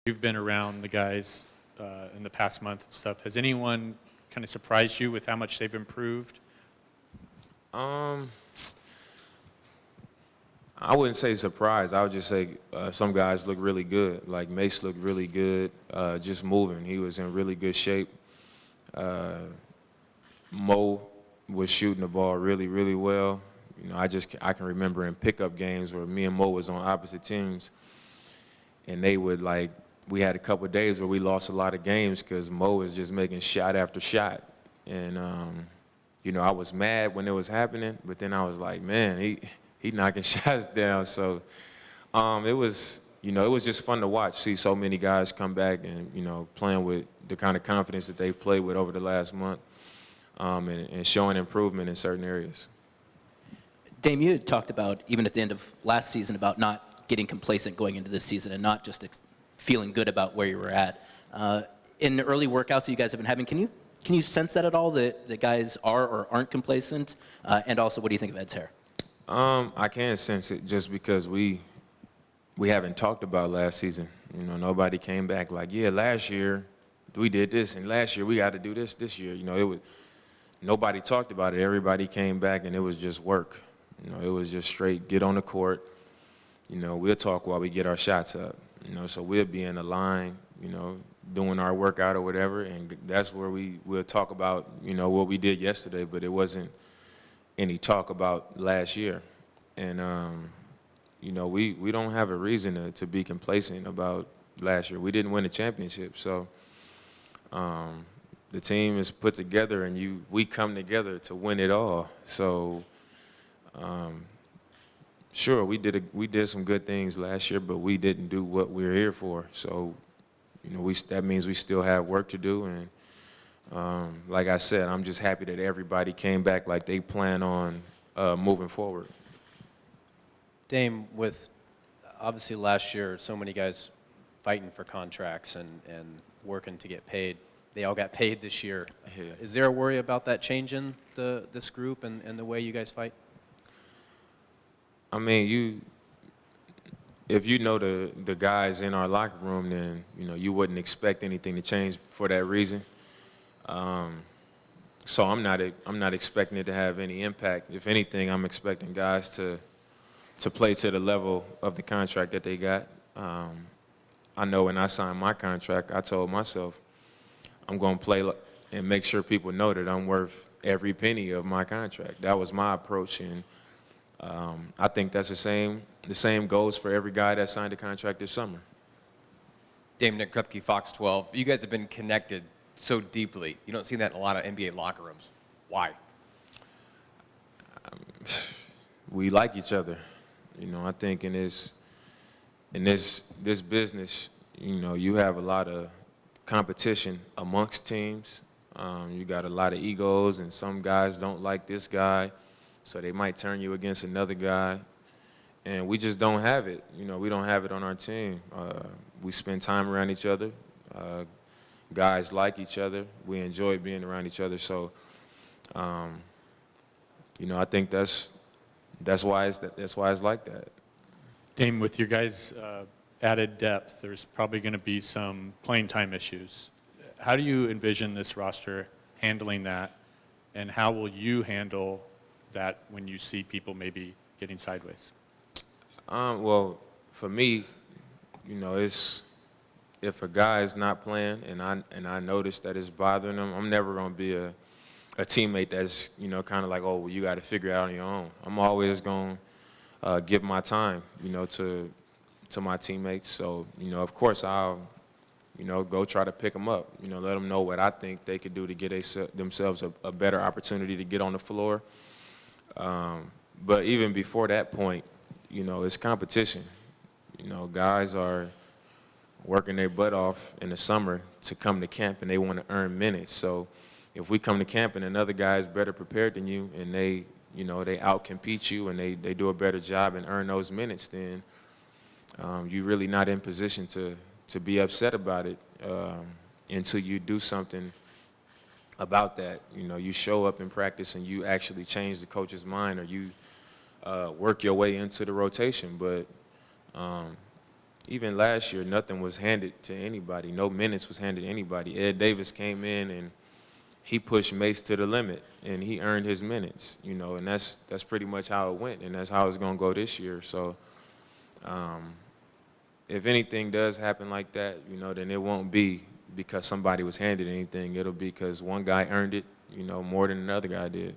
You've been around the guys in the past month and stuff. Has anyone kind of surprised you with how much they've improved? Um, I wouldn't say surprised. I would just say some guys look really good. Like Mace looked really good, just moving. He was in really good shape. Mo was shooting the ball really, really well. You know, I can remember in pickup games where me and Mo was on opposite teams, and they would like we had a couple of days where we lost a lot of games because Mo was just making shot after shot, and you know I was mad when it was happening, but then I was like, man, he knocking shots down. So it was it was just fun to watch, see so many guys come back and playing with the kind of confidence that they played with over the last month, and showing improvement in certain areas. Dame, you had talked about, even at the end of last season, about not getting complacent going into this season and not just feeling good about where you were at. In the early workouts that you guys have been having, can you sense that at all, that the guys are or aren't complacent? And also, what do you think of Ed's hair? I can sense it just because we haven't talked about last season. You know, nobody came back like, yeah, last year we did this, and last year we got to do this year. You know, it was nobody talked about it. Everybody came back, and it was just work. You know, it was just straight get on the court. You know, we'll talk while we get our shots up. You know, so we'll be in a line, doing our workout or whatever, and that's where we'll talk about, what we did yesterday, but it wasn't any talk about last year. And, we don't have a reason to be complacent about last year. We didn't win a championship, so the team is put together, and we come together to win it all. So, sure, we did some good things last year, but we didn't do what we're here for. So, that means we still have work to do. And like I said, I'm just happy that everybody came back like they plan on moving forward. Dame, with obviously last year, so many guys fighting for contracts and working to get paid. They all got paid this year. Yeah. Is there a worry about that changing this group and the way you guys fight? I mean, if you know the guys in our locker room, then you wouldn't expect anything to change for that reason. So I'm not expecting it to have any impact. If anything, I'm expecting guys to play to the level of the contract that they got. I know when I signed my contract, I told myself I'm going to play and make sure people know that I'm worth every penny of my contract. That was my approach, and I think that's the same goes for every guy that signed a contract this summer. Dame, Nick Krupke, Fox 12. You guys have been connected so deeply. You don't see that in a lot of NBA locker rooms. Why? We like each other. I think in this business, you have a lot of competition amongst teams. You got a lot of egos, and some guys don't like this guy, so they might turn you against another guy. And we just don't have it. We don't have it on our team. We spend time around each other. Guys like each other. We enjoy being around each other. So, I think that's why it's like that. Dame, with your guys' added depth, there's probably going to be some playing time issues. How do you envision this roster handling that, and how will you handle that when you see people maybe getting sideways? Well, for me, it's if a guy is not playing and I notice that it's bothering him, I'm never going to be a teammate that's kind of like, oh, well, you got to figure it out on your own. I'm always going to give my time to my teammates. So of course I'll go try to pick them up. Let them know what I think they could do to get themselves a better opportunity to get on the floor. But even before that point, it's competition. Guys are working their butt off in the summer to come to camp, and they want to earn minutes. So if we come to camp and another guy is better prepared than you, and they out-compete you, and they do a better job and earn those minutes, then you're really not in position to be upset about it until you do something about that. You show up in practice and you actually change the coach's mind, or you work your way into the rotation. But even last year, nothing was handed to anybody. No minutes was handed to anybody. Ed Davis came in and he pushed Mace to the limit, and he earned his minutes, you know, and that's pretty much how it went, and that's how it's going to go this year. So if anything does happen like that, you know, then it won't be because somebody was handed anything. It'll be because one guy earned it, you know, more than another guy did.